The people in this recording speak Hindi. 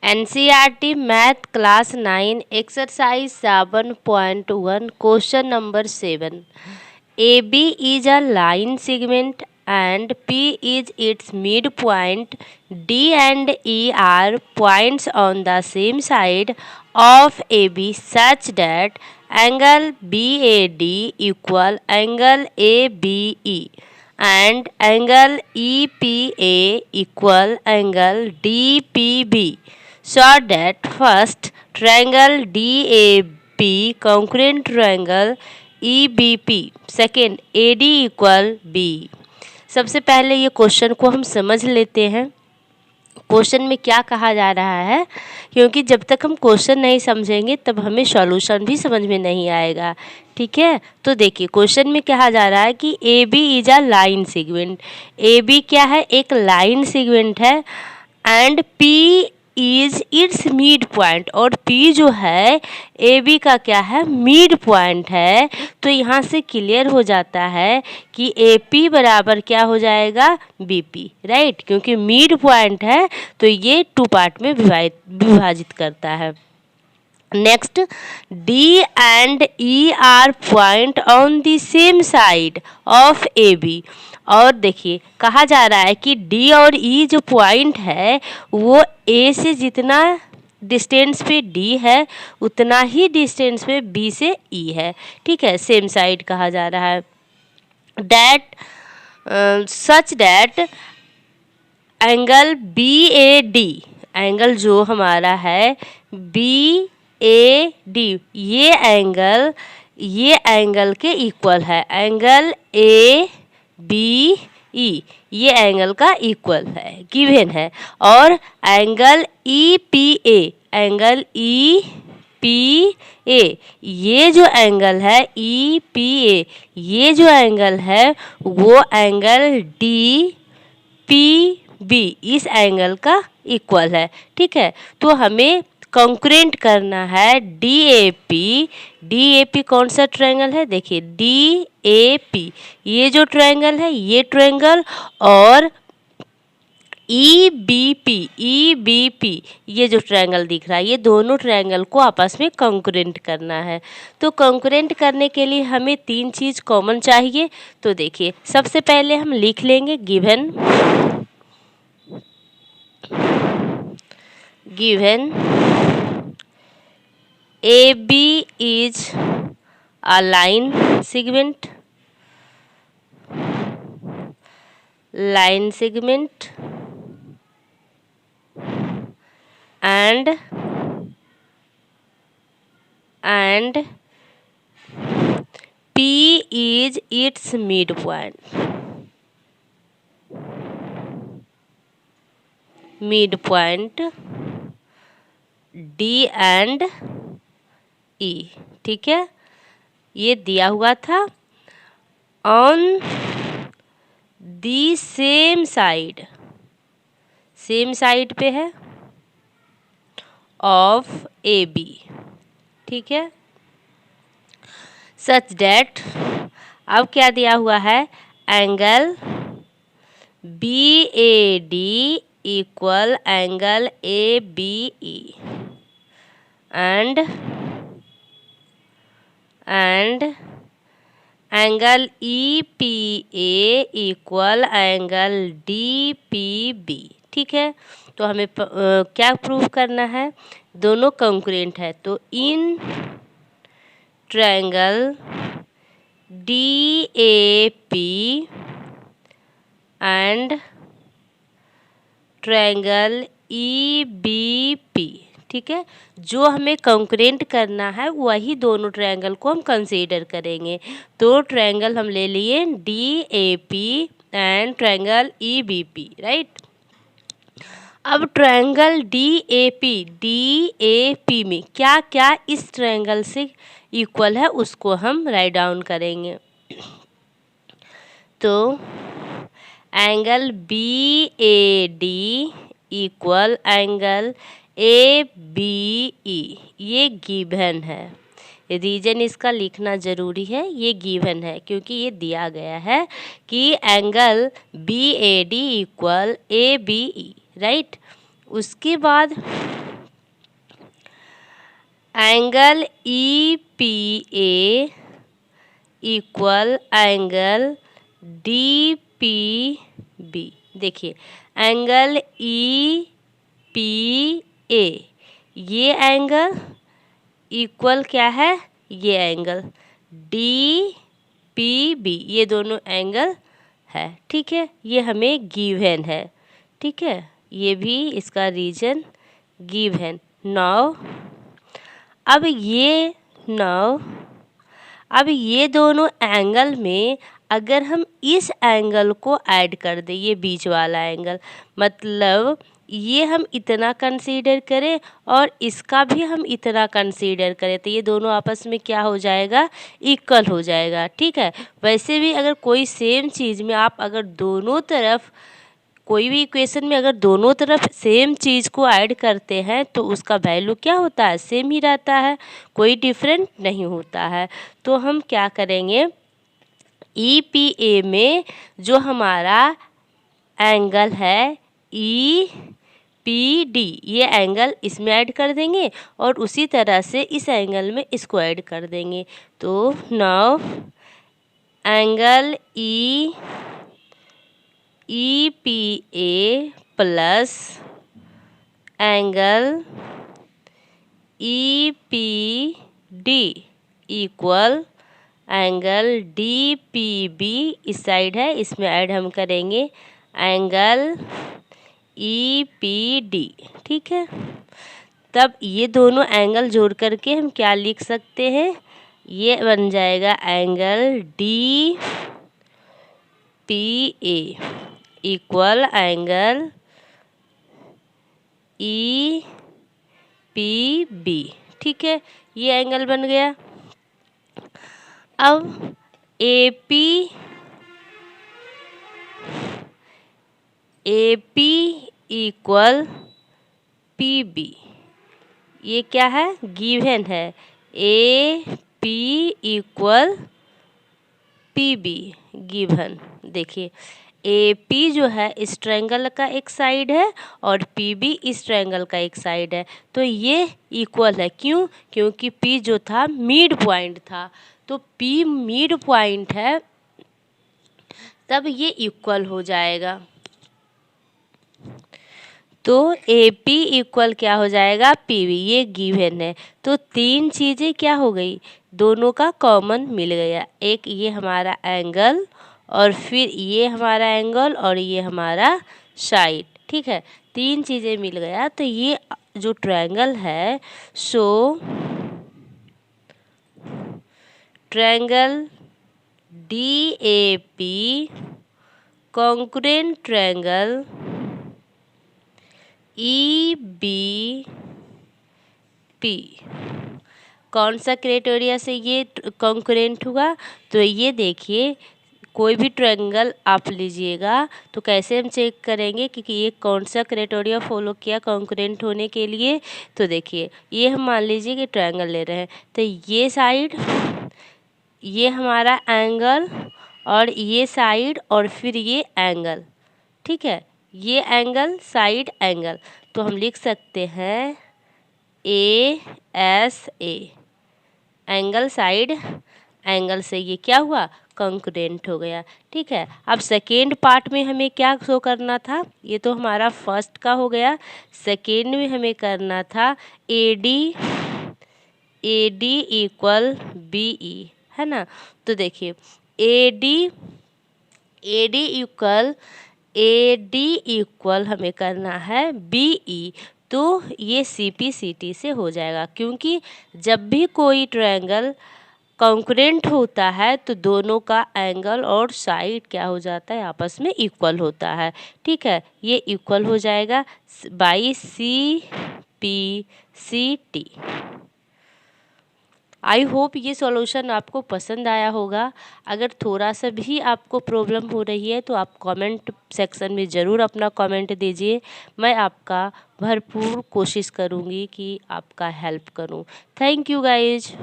NCERT math class 9 exercise 7.1 question number 7. AB is a line segment and P is its midpoint. D and E are points on the same side of AB such that angle BAD equal angle ABE and angle EPA equal angle DPB. So that first triangle DAB congruent triangle EBP, second AD equal B. सबसे पहले ये क्वेश्चन को हम समझ लेते हैं. क्वेश्चन में क्या कहा जा रहा है, क्योंकि जब तक हम क्वेश्चन नहीं समझेंगे तब हमें सॉल्यूशन भी समझ में नहीं आएगा. ठीक है, तो देखिए क्वेश्चन में कहा जा रहा है कि A B is a line segment. A B क्या है, एक लाइन सेगमेंट है. And P is its mid point, और पी जो है ए बी का क्या है, मिड पॉइंट है. तो यहाँ से क्लियर हो जाता है कि ए पी बराबर क्या हो जाएगा, बी पी. राइट, क्योंकि मिड पॉइंट है तो ये 2 पार्ट में विभाजित करता है. Next, D and E are point on the same side of A B. और देखिए कहा जा रहा है कि डी और ई जो पॉइंट है वो ए से जितना डिस्टेंस पे डी है उतना ही डिस्टेंस पे बी से ई है. ठीक है, सेम साइड कहा जा रहा है. That such that angle B A D, angle जो हमारा है बी ए डी, ये एंगल के इक्वल है. एंगल ए बी ई ये एंगल का इक्वल है, गिवन है. और angle E P A, angle E P A, ये जो एंगल है ई पी ए, ये जो एंगल है वो एंगल डी पी बी इस एंगल का इक्वल है. ठीक है, तो हमें कंकरेंट करना है डी ए पी कौन सा ट्रायंगल है, देखिए डी ए पी ये जो ट्रायंगल है ये ट्रायंगल, और ई बी पी ये जो ट्रायंगल दिख रहा है, ये दोनों ट्रायंगल को आपस में कंकरेंट करना है. तो कंकरेंट करने के लिए हमें 3 चीज़ कॉमन चाहिए. तो देखिए सबसे पहले हम लिख लेंगे given AB is a line segment and P is its midpoint. D and E. ठीक है, ये दिया हुआ था. ऑन दी सेम साइड पे है ऑफ ए बी. ठीक है, सच दैट, अब क्या दिया हुआ है, angle B A D equal angle A B E and angle E P A equal angle D P B. ठीक है, तो हमें क्या प्रूव करना है, दोनों कंकरेंट है. तो in triangle D A P and triangle E B P, ठीक है, जो हमें कंकरेंट करना है वही दोनों ट्रायंगल को हम कंसीडर करेंगे. तो ट्रायंगल हम ले लिए D A P and triangle E B P. Right, अब ट्रायंगल डी ए पी में क्या क्या इस ट्रायंगल से इक्वल है उसको हम राइट डाउन करेंगे. तो angle B A D equal angle A B E, ये गिवन है. रीजन इसका लिखना ज़रूरी है, ये गिवन है क्योंकि ये दिया गया है कि angle B A D equal A B E. Right, उसके बाद angle E P A equal angle D P B. देखिए एंगल ई पी ए, ये एंगल इक्वल क्या है, ये एंगल डी पी बी, ये दोनों एंगल है। ठीक है, ये हमें गिवन है। ठीक है, ये भी इसका रीजन गिवन। नाउ अब ये दोनों एंगल में अगर हम इस एंगल को ऐड कर दें, ये बीच वाला एंगल, मतलब ये हम इतना कंसीडर करें और इसका भी हम इतना कंसीडर करें, तो ये दोनों आपस में क्या हो जाएगा, इक्वल हो जाएगा। ठीक है, वैसे भी अगर कोई सेम चीज़ में आप अगर दोनों तरफ, कोई भी इक्वेशन में अगर दोनों तरफ सेम चीज़ को ऐड करते हैं तो उसका वैल्यू क्या होता है, सेम ही रहता है, कोई डिफरेंट नहीं होता है। तो हम क्या करेंगे, ई पी ए में जो हमारा एंगल है ई पी डी, ये एंगल इसमें ऐड कर देंगे और उसी तरह से इस एंगल में इसको ऐड कर देंगे। तो now angle E P A plus angle E P D equal angle D P B, इस साइड है इसमें ऐड हम करेंगे एंगल ई पी डी। ठीक है, तब ये दोनों एंगल जोड़ करके हम क्या लिख सकते हैं, ये बन जाएगा angle D P A equal angle E P B. ठीक है, ये एंगल बन गया। अब A P equal P B, ये क्या है, गिवन है, A P equal P B given. देखिए ए पी जो है इस ट्रायंगल का एक साइड है और पी बी इस ट्रायंगल का एक साइड है, तो ये इक्वल है। क्यों, क्योंकि पी जो था मिड पॉइंट था, तो पी मिड पॉइंट है, तब ये इक्वल हो जाएगा। तो ए पी इक्वल क्या हो जाएगा, पी बी, ये गिवन है। तो तीन चीज़ें क्या हो गई, दोनों का कॉमन मिल गया, एक ये हमारा एंगल और फिर ये हमारा एंगल और ये हमारा साइड। ठीक है, तीन चीज़ें मिल गया, तो ये जो ट्रायंगल है, so triangle D A P concurrent triangle E B P, कौन सा क्राइटेरिया से ये कॉन्करेंट हुआ, तो ये देखिए कोई भी ट्रायंगल आप लीजिएगा तो कैसे हम चेक करेंगे कि ये कौन सा क्राइटेरिया फॉलो किया कॉन्करेंट होने के लिए। तो देखिए ये हम मान लीजिए कि ट्रायंगल ले रहे हैं, तो ये साइड, ये हमारा एंगल और ये साइड और फिर ये एंगल। ठीक है, ये एंगल साइड एंगल, तो हम लिख सकते हैं A S A, angle side angle से ये क्या हुआ, कॉन्करेंट हो गया। ठीक है, अब सेकेंड पार्ट में हमें क्या शो करना था, ये तो हमारा फर्स्ट का हो गया, सेकेंड में हमें करना था A D equal B E, है ना। तो देखिए ए डी इक्वल हमें करना है बी ई, तो ये सी पी सी टी से हो जाएगा, क्योंकि जब भी कोई ट्रायंगल कॉन्करेंट होता है तो दोनों का एंगल और साइड क्या हो जाता है, आपस में इक्वल होता है। ठीक है, ये इक्वल हो जाएगा by C P C T. I hope ये सॉल्यूशन आपको पसंद आया होगा। अगर थोड़ा सा भी आपको प्रॉब्लम हो रही है तो आप कमेंट सेक्शन में ज़रूर अपना कमेंट दीजिए, मैं आपका भरपूर कोशिश करूँगी कि आपका हेल्प करूँ। Thank you guys.